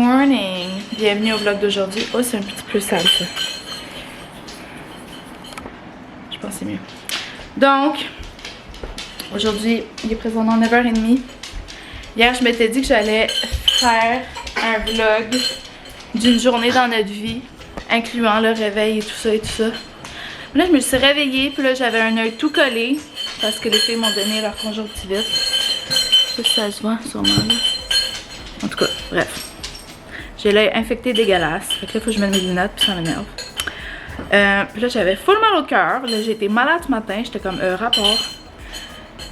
morning! Bienvenue au vlog d'aujourd'hui. Oh, c'est un petit peu sale ça. Je pense que c'est mieux. Donc, aujourd'hui, il est présentement 9h30. Hier, je m'étais dit que j'allais faire un vlog d'une journée dans notre vie, incluant le réveil et tout ça et tout ça. Là, je me suis réveillée, puis là, j'avais un œil tout collé parce que les filles m'ont donné leur conjonctivite. Je sais pas si ça se voit, sûrement là. En tout cas, bref. J'ai l'œil infecté dégueulasse. Fait que là, il faut que je mette mes lunettes, puis ça m'énerve. Puis là, j'avais full mal au cœur. Là, j'ai été malade ce matin. J'étais comme, rapport.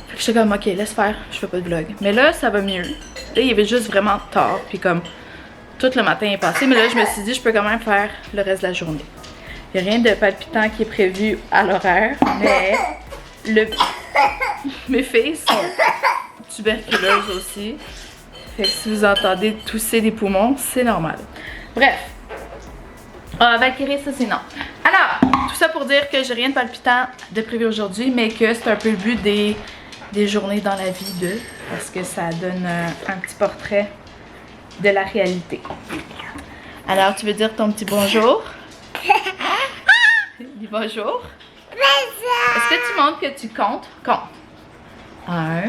Fait que j'étais comme, ok, laisse faire, je fais pas de vlog. Mais là, ça va mieux. Là, il y avait juste vraiment tard. Puis comme, tout le matin est passé. Mais là, je me suis dit, je peux quand même faire le reste de la journée. Il n'y a rien de palpitant qui est prévu à l'horaire. Mais mes filles sont tuberculeuses aussi. Fait que si vous entendez tousser des poumons, c'est normal. Bref. Valkyrie, ça c'est non. Alors, tout ça pour dire que j'ai rien de palpitant de prévu aujourd'hui, mais que c'est un peu le but des journées dans la vie d'eux. Parce que ça donne un petit portrait de la réalité. Alors, tu veux dire ton petit bonjour? Dis bonjour. Est-ce que tu montres que tu comptes? Compte. 1.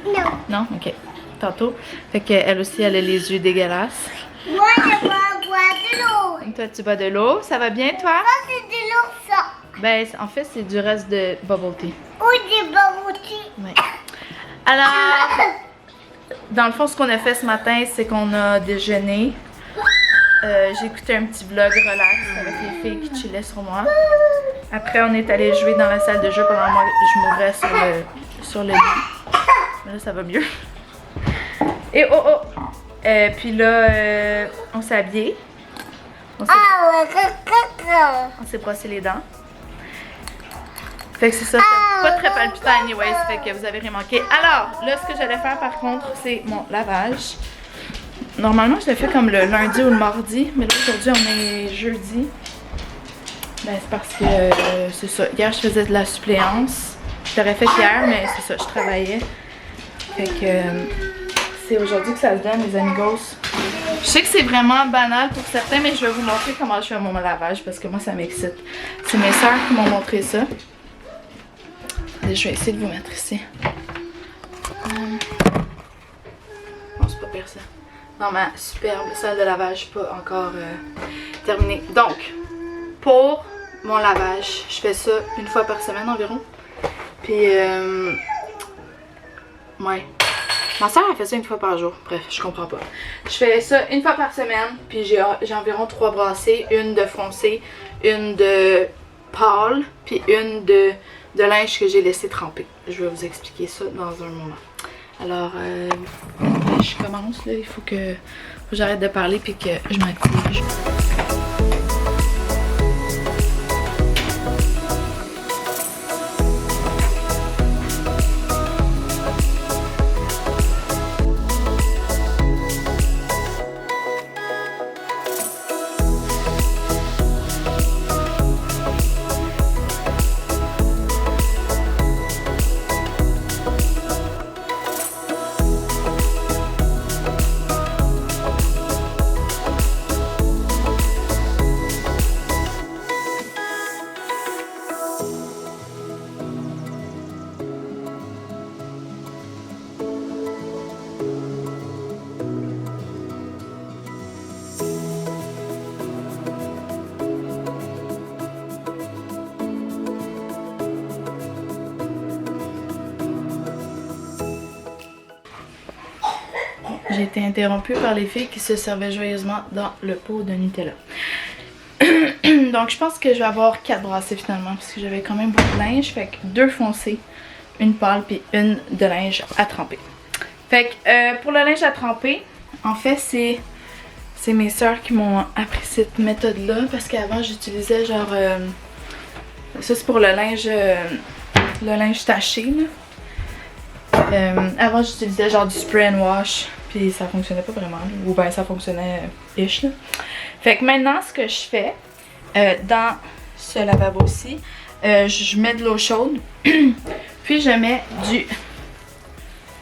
Non. Non? Ok. Tantôt. Fait qu'elle aussi, elle a les yeux dégueulasses. Moi, je vais boire de l'eau. Toi, tu bois de l'eau. Ça va bien, toi? Ça, c'est de l'eau, ça. Ben, en fait, c'est du reste de bubble tea. Ou du bubble tea. Ouais. Alors, dans le fond, ce qu'on a fait ce matin, c'est qu'on a déjeuné. J'ai écouté un petit vlog relax avec les filles qui chillaient sur moi. Après, on est allé jouer dans la salle de jeu pendant que je m'ouvrais sur le lit. Mais là, ça va mieux. Et puis là, on s'est habillé. On s'est brossé les dents. Fait que c'est ça, c'est pas très palpitant anyways, fait que vous avez rien manqué. Alors, là, ce que j'allais faire par contre, c'est mon lavage. Normalement, je l'ai fait comme le lundi ou le mardi, mais là, aujourd'hui, on est jeudi. Ben, c'est parce que, c'est ça, hier, je faisais de la suppléance. Je l'aurais fait hier, mais c'est ça, je travaillais. Fait que, c'est aujourd'hui que ça se donne, les amigos. Je sais que c'est vraiment banal pour certains, mais je vais vous montrer comment je fais mon lavage parce que moi, ça m'excite. C'est mes soeurs qui m'ont montré ça. Allez, je vais essayer de vous mettre ici. Non, c'est pas pire ça. Non, ma superbe salle de lavage, pas encore terminée. Donc, pour mon lavage, je fais ça une fois par semaine environ. Puis, ouais. Ma soeur, elle fait ça une fois par jour. Bref, je comprends pas. Je fais ça une fois par semaine. Puis j'ai environ 3 brassées. Une de foncé, une de pâle, puis une de linge que j'ai laissé tremper. Je vais vous expliquer ça dans un moment. Alors, je commence là. Il faut que j'arrête de parler puis que je m'active. J'ai été interrompue par les filles qui se servaient joyeusement dans le pot de Nutella. Donc je pense que je vais avoir 4 brassées finalement parce que j'avais quand même beaucoup de linge. Fait que 2 foncées, une pâle puis une de linge à tremper. Fait que pour le linge à tremper, en fait c'est mes soeurs qui m'ont appris cette méthode là parce qu'avant j'utilisais genre ça c'est pour le linge taché là. Avant j'utilisais genre du spray and wash puis ça fonctionnait pas vraiment ou ben ça fonctionnait ish là. Fait que maintenant ce que je fais dans ce lavabo-ci, je mets de l'eau chaude puis je mets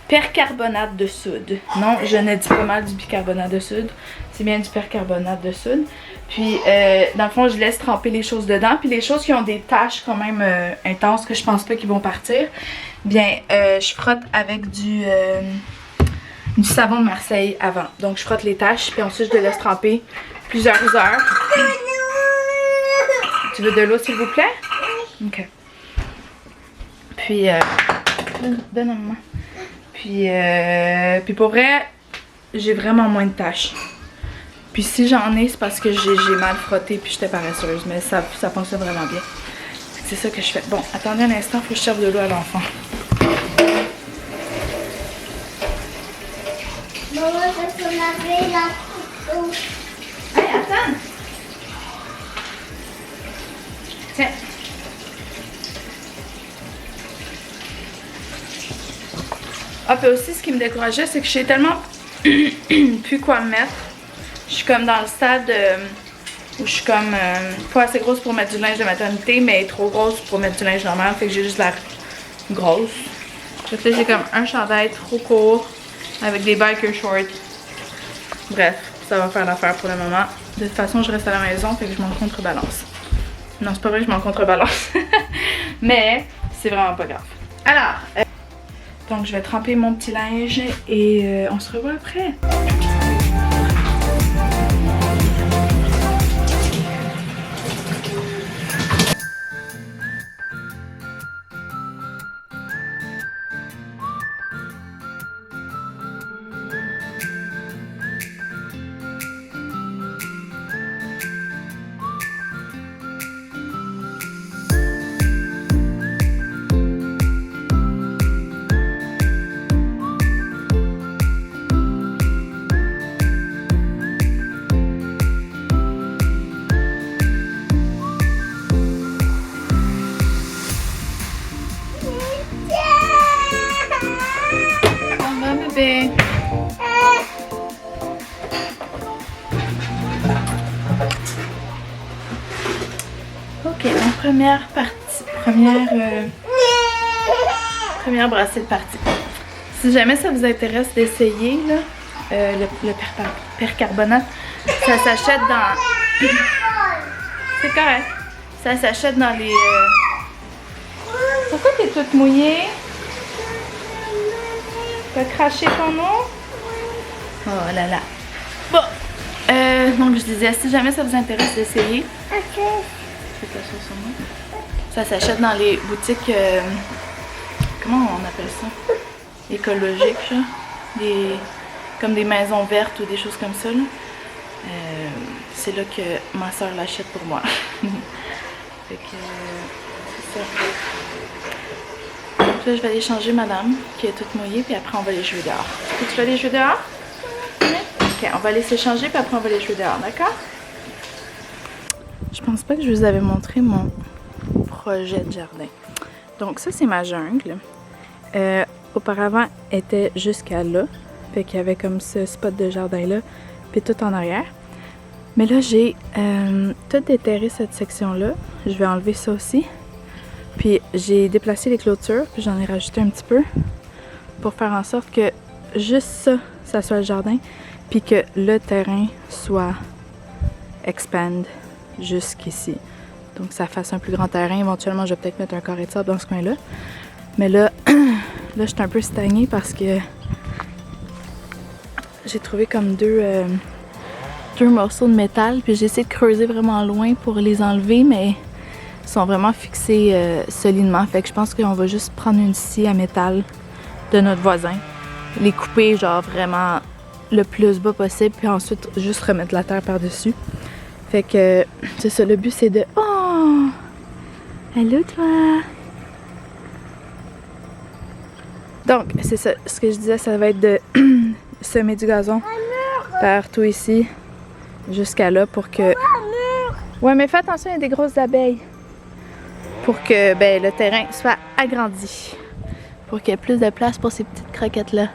percarbonate de soude. Non, je ne dis pas mal du bicarbonate de soude. C'est bien du percarbonate de soude. Puis, dans le fond, je laisse tremper les choses dedans. Puis les choses qui ont des taches quand même intenses, que je pense pas qu'ils vont partir, bien, je frotte avec du savon de Marseille avant. Donc, je frotte les taches, puis ensuite, je le laisse tremper plusieurs heures. Tu veux de l'eau, s'il vous plaît? Ok. Puis, donne à maman. Puis pour vrai, j'ai vraiment moins de taches. Puis si j'en ai, c'est parce que j'ai mal frotté puis j'étais paresseuse. Mais ça fonctionne vraiment bien. C'est ça que je fais. Bon, attendez un instant, faut que je serve de l'eau à l'enfant. Maman, je peux laver la coupe. Hey, attends! Tiens. Ah, puis aussi, ce qui me décourageait, c'est que je sais tellement plus quoi me mettre. Je suis comme dans le stade où je suis comme pas assez grosse pour mettre du linge de maternité, mais trop grosse pour mettre du linge normal. Fait que j'ai juste l'air grosse. Fait que là, j'ai comme un chandail trop court avec des biker shorts. Bref, ça va faire l'affaire pour le moment. De toute façon, je reste à la maison, fait que je m'en contrebalance. Non, c'est pas vrai que je m'en contrebalance. Mais c'est vraiment pas grave. Alors, donc je vais tremper mon petit linge et on se revoit après. Bébé. Ok, donc première partie, première brassée de partie. Si jamais ça vous intéresse d'essayer là, le percarbonate, ça s'achète dans... C'est correct. Ça s'achète dans les... Pourquoi t'es toute mouillée? T'as craché ton eau? Oh là là. Bon, donc je disais, si jamais ça vous intéresse d'essayer, ça s'achète dans les boutiques, comment on appelle ça? Écologiques, genre. Comme des maisons vertes ou des choses comme ça. C'est là que ma soeur l'achète pour moi. Fait que, c'est ça. Donc là, je vais aller changer madame, qui est toute mouillée, puis après on va aller jouer dehors. Est-ce que tu vas aller jouer dehors? Ok, on va aller s'échanger, puis après on va aller jouer dehors, d'accord? Je pense pas que je vous avais montré mon projet de jardin. Donc ça, c'est ma jungle. Auparavant, elle était jusqu'à là. Fait qu'il y avait comme ce spot de jardin-là, puis tout en arrière. Mais là, j'ai tout déterré cette section-là. Je vais enlever ça aussi. Puis j'ai déplacé les clôtures, puis j'en ai rajouté un petit peu pour faire en sorte que juste ça, ça soit le jardin, puis que le terrain soit expand jusqu'ici. Donc ça fasse un plus grand terrain. Éventuellement, je vais peut-être mettre un carré de sable dans ce coin-là. Mais là, là, je suis un peu stagnée parce que j'ai trouvé comme deux morceaux de métal, puis j'ai essayé de creuser vraiment loin pour les enlever, mais ils sont vraiment fixés solidement. Fait que je pense qu'on va juste prendre une scie à métal de notre voisin, les couper genre vraiment le plus bas possible, puis ensuite juste remettre la terre par-dessus. Fait que c'est ça, le but c'est de... Oh! Allô toi! Donc c'est ça, ce que je disais, ça va être de semer du gazon partout ici jusqu'à là pour que... Ouais, mais fais attention, il y a des grosses abeilles. Pour que ben, le terrain soit agrandi. Pour qu'il y ait plus de place pour ces petites croquettes-là.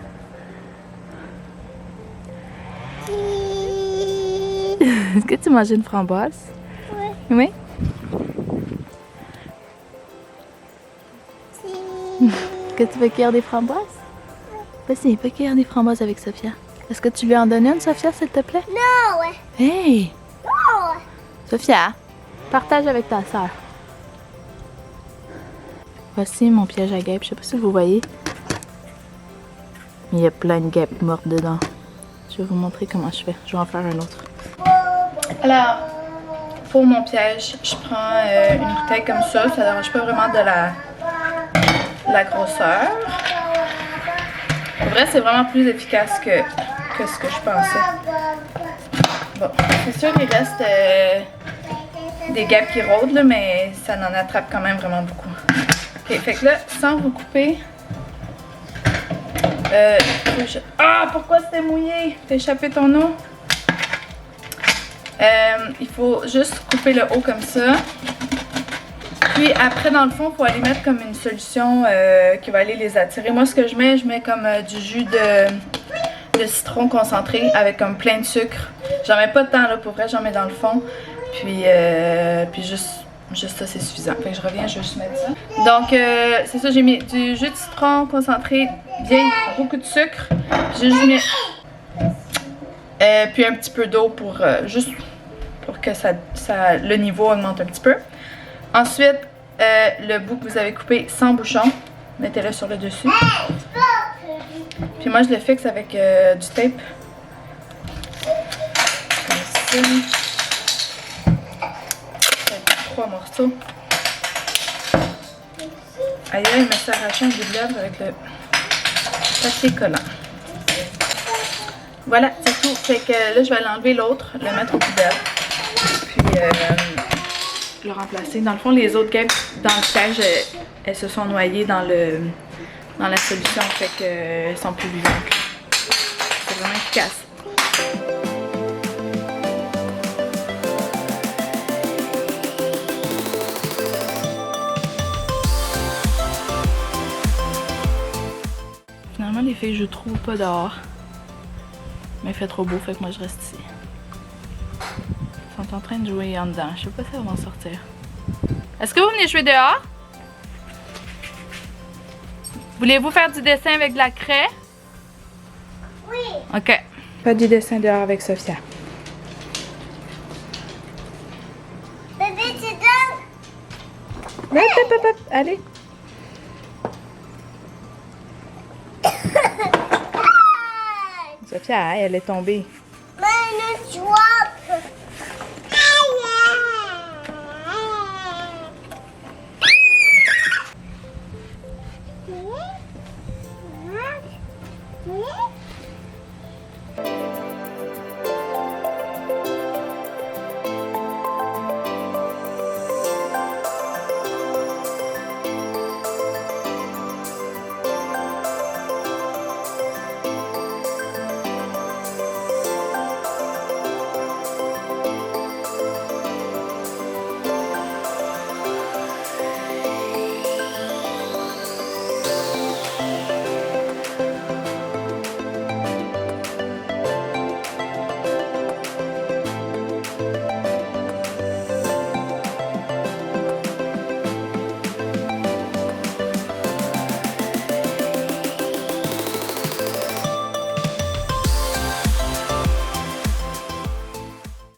Est-ce que tu manges une framboise? Oui. Oui? Est-ce que tu veux cueillir des framboises? Vas-y, va cueillir des framboises avec Sophia. Est-ce que tu lui en donnes une, Sophia, s'il te plaît? Non, ouais. Hey! Non, ouais. Sophia, partage avec ta soeur. Voici mon piège à guêpes. Je sais pas si vous voyez. Mais il y a plein de guêpes mortes dedans. Je vais vous montrer comment je fais. Je vais en faire un autre. Alors, pour mon piège, je prends une bouteille comme ça. Ça ne dérange pas vraiment de la grosseur. En vrai, c'est vraiment plus efficace que ce que je pensais. Bon, c'est sûr qu'il reste des guêpes qui rôdent, là, mais ça n'en attrape quand même vraiment beaucoup. Ok, fait que là, sans vous couper... Ah, pourquoi c'était mouillé? T'as échappé ton eau? Il faut juste couper le haut comme ça. Puis après, dans le fond, il faut aller mettre comme une solution qui va aller les attirer. Moi, ce que je mets comme du jus de citron concentré avec comme plein de sucre. J'en mets pas de temps là, pour vrai, j'en mets dans le fond. Puis juste ça, c'est suffisant. Fait que je reviens, je vais juste mettre ça. Donc, c'est ça, j'ai mis du jus de citron concentré, bien, beaucoup de sucre. J'ai juste mis... puis un petit peu d'eau pour juste pour que le niveau augmente un petit peu. Ensuite, le bout que vous avez coupé sans bouchon, mettez-le sur le dessus. Puis moi, je le fixe avec du tape. Comme ça. 3 morceaux. Aïe, il me s'est arraché un bout de lèvre avec le papier collant. Voilà, c'est tout. Fait que là, je vais l'enlever l'autre, le mettre au poubelle. Puis le remplacer. Dans le fond, les autres guêpes dans le piège, elles se sont noyées dans la solution. Fait qu'elles sont plus vivantes. C'est vraiment efficace. Finalement, les filles, je trouve pas dehors. Mais il fait trop beau, fait que moi je reste ici. Ils sont en train de jouer en dedans. Je sais pas si elles vont sortir. Est-ce que vous venez jouer dehors? Voulez-vous faire du dessin avec de la craie? Oui. Ok. Pas du dessin dehors avec Sophia. Bébé, tu donnes? Hop, hop, hop, hop. Allez. Sophia, elle est tombée. Mais le drop.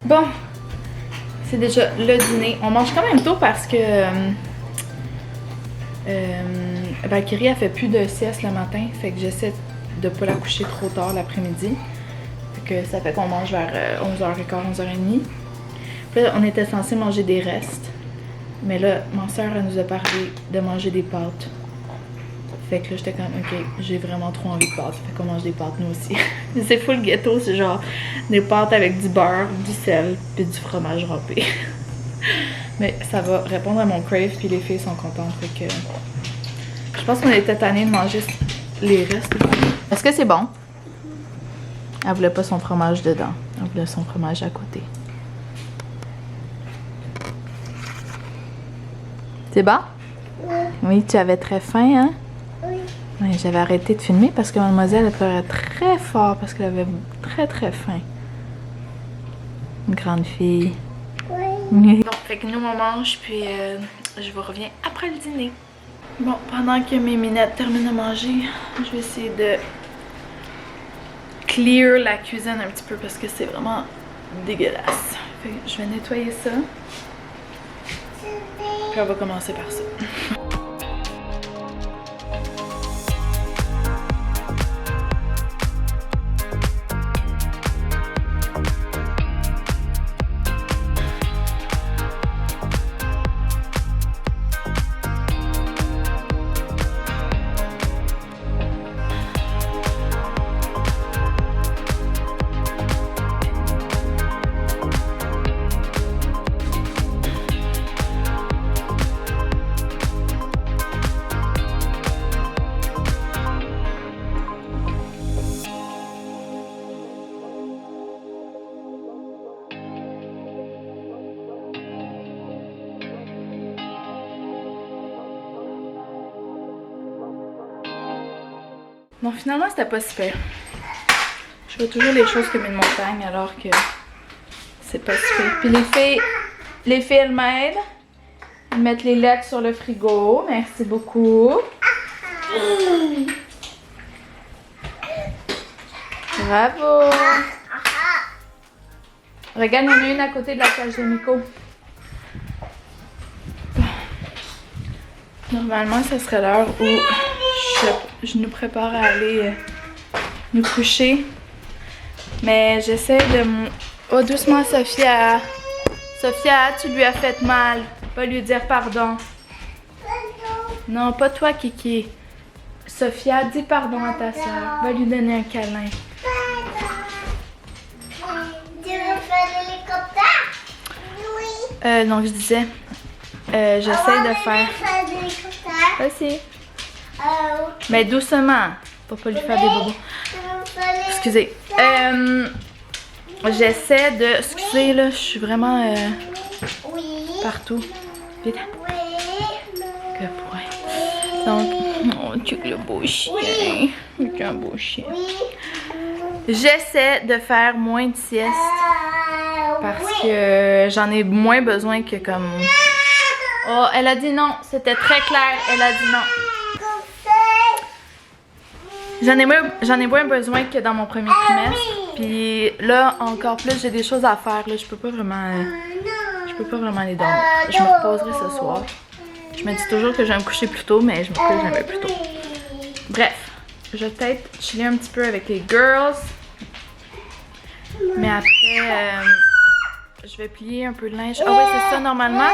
Bon, c'est déjà le dîner. On mange quand même tôt parce que Valkyrie a fait plus de sieste le matin, fait que j'essaie de pas la coucher trop tard l'après-midi. Fait que ça fait qu'on mange vers 11h15, 11h30. Puis là, on était censé manger des restes. Mais là, ma soeur elle nous a parlé de manger des pâtes. Fait que là, j'étais comme, ok, j'ai vraiment trop envie de pâtes. Fait qu'on mange des pâtes, nous aussi. C'est full ghetto, c'est genre des pâtes avec du beurre, du sel, puis du fromage râpé. Mais ça va répondre à mon crave, puis les filles sont contentes. Fait que je pense qu'on était tannés de manger les restes. Est-ce que c'est bon? Elle voulait pas son fromage dedans. Elle voulait son fromage à côté. C'est bon? Oui. Oui, tu avais très faim, hein? Oui. Oui, j'avais arrêté de filmer parce que mademoiselle elle pleurait très fort parce qu'elle avait très très faim. Une grande fille. Oui. Donc, fait que nous on mange puis je vous reviens après le dîner. Bon, pendant que mes minettes terminent de manger, je vais essayer de clear la cuisine un petit peu parce que c'est vraiment dégueulasse. Fait que je vais nettoyer ça. Puis on va commencer par ça. Bon, finalement, c'était pas si pire. Je fais toujours les choses comme une montagne alors que c'est pas si pire. Puis les filles elles m'aident. Ils mettent les lettres sur le frigo. Merci beaucoup. Bravo. Regarde, il y en a une à côté de la cage de Nico. Normalement, ce serait l'heure où je nous prépare à aller nous coucher. Mais j'essaie de... Oh, doucement, Sophia. Sophia, tu lui as fait mal. Va lui dire pardon. Non, pas toi, Kiki. Sophia, dis pardon à ta soeur. Va lui donner un câlin. Tu veux faire l'hélicoptère? Oui. Donc, je disais... j'essaie de faire... Aussi. Mais doucement, pour pas lui faire des bobos. Excusez. J'essaie de... Excusez, là, je suis vraiment partout. Vite. Que point. Donc, oh, tu es le beau chien. Tu es un beau chien. J'essaie de faire moins de sieste parce que j'en ai moins besoin que comme... Oh, elle a dit non. C'était très clair. Elle a dit non. J'en ai moins besoin que dans mon premier trimestre. Puis là, encore plus, j'ai des choses à faire. Là, je peux pas vraiment aller dormir. Je me reposerai ce soir. Je me dis toujours que je vais me coucher plus tôt, mais je me couche jamais plus tôt. Bref, je vais peut-être chiller un petit peu avec les girls. Mais après, je vais plier un peu de linge. Ah ouais, c'est ça, normalement.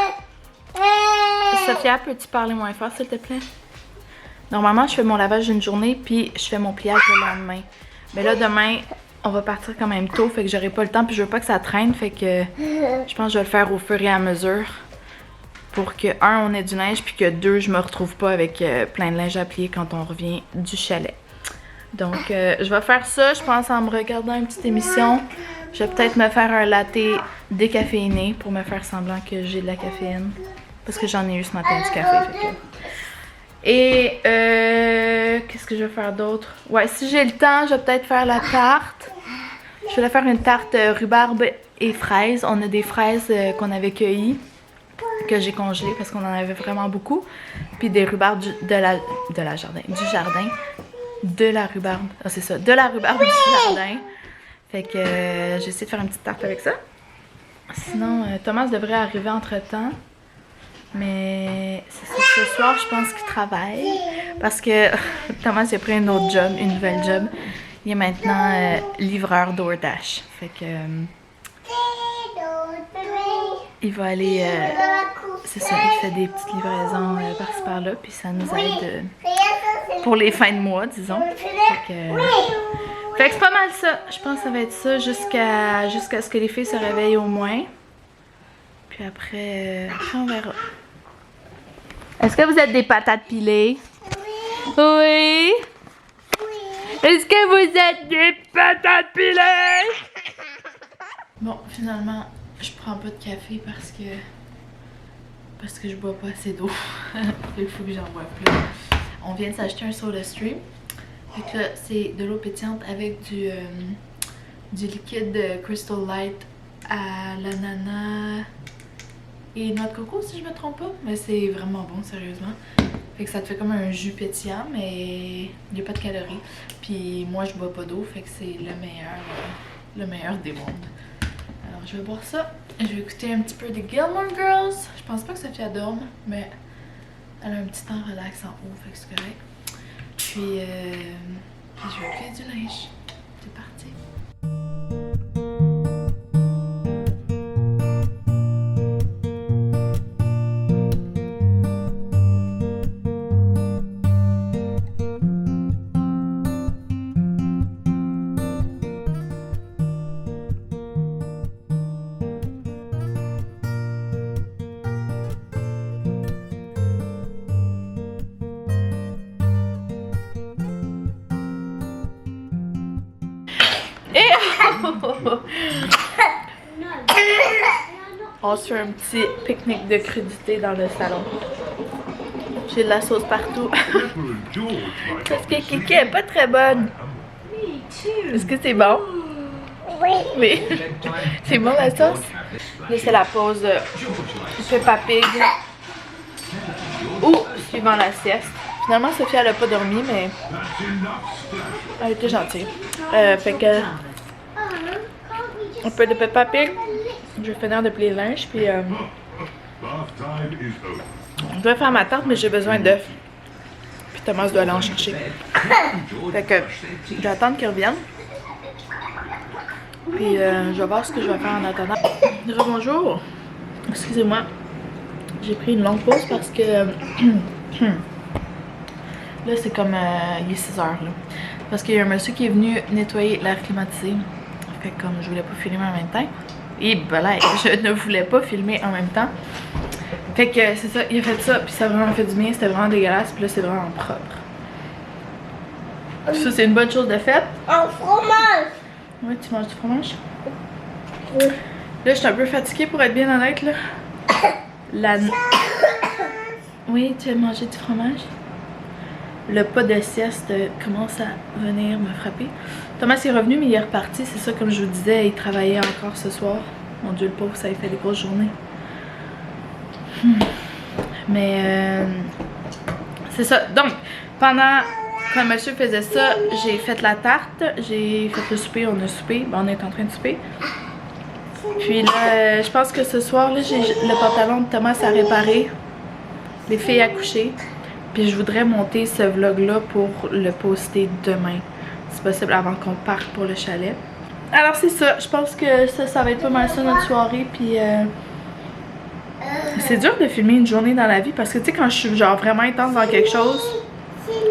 Sophia, peux-tu parler moins fort, s'il te plaît? Normalement, je fais mon lavage d'une journée, puis je fais mon pliage le lendemain. Mais là, demain, on va partir quand même tôt, fait que j'aurai pas le temps, puis je veux pas que ça traîne, fait que je pense que je vais le faire au fur et à mesure. Pour que, un, on ait du linge, puis que deux, je me retrouve pas avec plein de linge à plier quand on revient du chalet. Donc, je vais faire ça, je pense, en me regardant une petite émission. Je vais peut-être me faire un latte décaféiné pour me faire semblant que j'ai de la caféine. Parce que j'en ai eu ce matin du café. Fait que... Et qu'est-ce que je vais faire d'autre? Ouais, si j'ai le temps, je vais peut-être faire la tarte. Je vais faire une tarte rhubarbe et fraises. On a des fraises qu'on avait cueillies, que j'ai congelées parce qu'on en avait vraiment beaucoup. Puis des rhubarbes du jardin. De la rhubarbe. Ah, c'est ça, de la rhubarbe du jardin. Fait que j'essaie de faire une petite tarte avec ça. Sinon, Thomas devrait arriver entre-temps. Mais c'est ça, ce soir, je pense qu'il travaille. Parce que Thomas a pris un autre job, une nouvelle job. Il est maintenant livreur DoorDash. Fait que... il va aller... c'est ça, il fait des petites livraisons par-ci par-là. Puis ça nous aide pour les fins de mois, disons. Fait que c'est pas mal ça. Je pense que ça va être ça jusqu'à ce que les filles se réveillent au moins. Puis après on verra. Est-ce que vous êtes des patates pilées? Oui. Est-ce que vous êtes des patates pilées? Bon, finalement, je prends pas de café parce que je bois pas assez d'eau. Il faut que j'en boive plus. On vient de s'acheter un SodaStream. Donc là, c'est de l'eau pétillante avec du liquide Crystal Light à l'ananas et noix de coco, si je me trompe pas. Mais c'est vraiment bon, sérieusement. Fait que ça te fait comme un jus pétillant, mais il n'y a pas de calories. Puis moi, je bois pas d'eau, fait que c'est le meilleur des mondes. Alors, je vais boire ça. Je vais écouter un petit peu de Gilmore Girls. Je pense pas que Sophie dorme, mais elle a un petit temps relax en haut, fait que c'est correct. Puis je vais plier du linge. C'est parti. On se fait un petit pique-nique de crudité dans le salon. J'ai de la sauce partout. Parce que Kiki est pas très bonne. Est-ce que c'est bon? Oui. Oui. C'est bon la sauce? Là c'est la pause Peppa Pig. Ou suivant la sieste. Finalement Sophie elle a pas dormi mais elle était gentille. Fait que un peu de Peppa Pig. Je vais finir de plier le linge, puis je vais faire ma tarte, mais j'ai besoin d'œufs. Puis Thomas doit aller en chercher. Fait que je vais attendre qu'il revienne. Puis je vais voir ce que je vais faire en attendant. Bonjour. Excusez-moi. J'ai pris une longue pause parce que là c'est comme il est 6 heures là. Parce qu'il y a un monsieur qui est venu nettoyer l'air climatisé. Fait que comme je voulais pas filmer en même temps. Et voilà, je ne voulais pas filmer en même temps. Fait que c'est ça, il a fait ça, puis ça a vraiment fait du bien, c'était vraiment dégueulasse, puis là c'est vraiment propre. Ça c'est une bonne chose de fait. Un fromage. Oui, tu manges du fromage? Oui. Là je suis un peu fatiguée pour être bien honnête là. Oui, tu as mangé du fromage? Le pas de sieste commence à venir me frapper. Thomas est revenu, mais il est reparti. C'est ça, comme je vous disais, il travaillait encore ce soir. Mon Dieu, le pauvre, ça a fait des grosses journées. Mais c'est ça. Donc, quand le monsieur faisait ça, j'ai fait la tarte, j'ai fait le souper, on a soupé. Ben, on est en train de souper. Puis là, je pense que ce soir, là, j'ai le pantalon de Thomas à réparer. Les filles à coucher. Puis je voudrais monter ce vlog-là pour le poster demain. Si possible, avant qu'on parte pour le chalet. Alors c'est ça. Je pense que ça va être pas mal ça notre soirée. Puis c'est dur de filmer une journée dans la vie. Parce que tu sais, quand je suis genre vraiment intense dans quelque chose,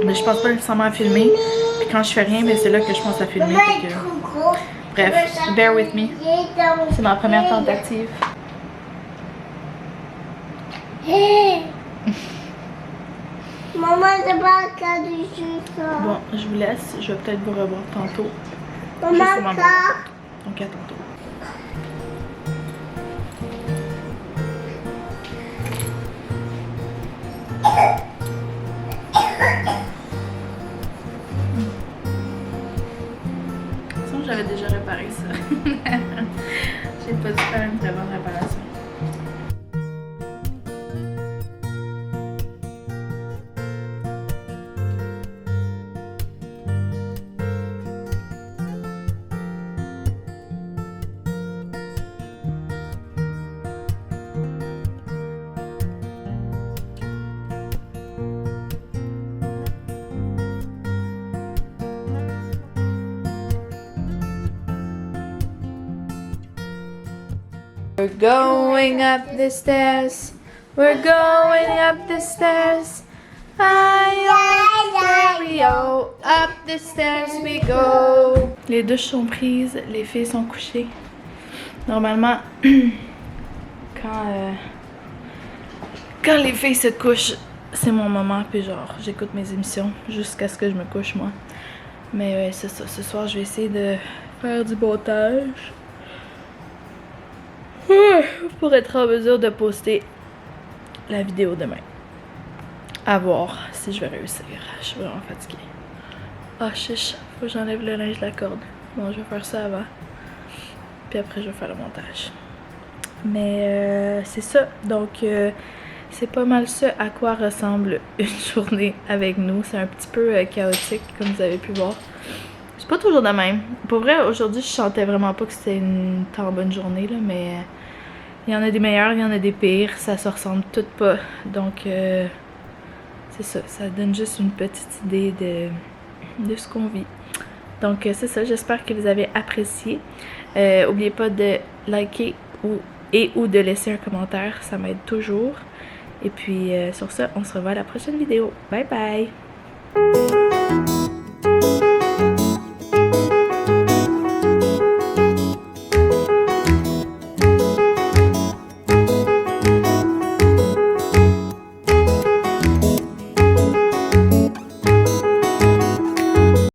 mais je pense pas nécessairement à filmer. Puis quand je fais rien, mais c'est là que je pense à filmer. Que... Bref, bear with me. C'est ma première tentative. Maman, c'est pas le cas du jus, ça. Bon, je vous laisse. Je vais peut-être vous revoir tantôt. Maman, ça. Donc à tantôt. De toute façon, j'avais déjà réparé ça. J'ai pas dû faire une très bonne réparation. We're going up the stairs. We're going up the stairs. Stereo. Up the stairs we go. Les douches sont prises, les filles sont couchées. Normalement, quand les filles se couchent, c'est mon moment. Puis genre, j'écoute mes émissions jusqu'à ce que je me couche moi. Mais c'est ça. Ce soir, je vais essayer de faire du montage. Pour être en mesure de poster la vidéo demain. À voir si je vais réussir. Je suis vraiment fatiguée. Ah, chiche, faut que j'enlève le linge de la corde. Bon, je vais faire ça avant. Puis après, je vais faire le montage. Mais c'est ça. Donc, c'est pas mal ça à quoi ressemble une journée avec nous. C'est un petit peu chaotique, comme vous avez pu voir. C'est pas toujours de même. Pour vrai, aujourd'hui, je sentais vraiment pas que c'était une tant bonne journée, là, mais il y en a des meilleures, il y en a des pires. Ça se ressemble toutes pas. Donc, c'est ça. Ça donne juste une petite idée de ce qu'on vit. Donc, c'est ça. J'espère que vous avez apprécié. N'oubliez pas de liker ou de laisser un commentaire. Ça m'aide toujours. Et puis, sur ça, on se revoit à la prochaine vidéo. Bye bye!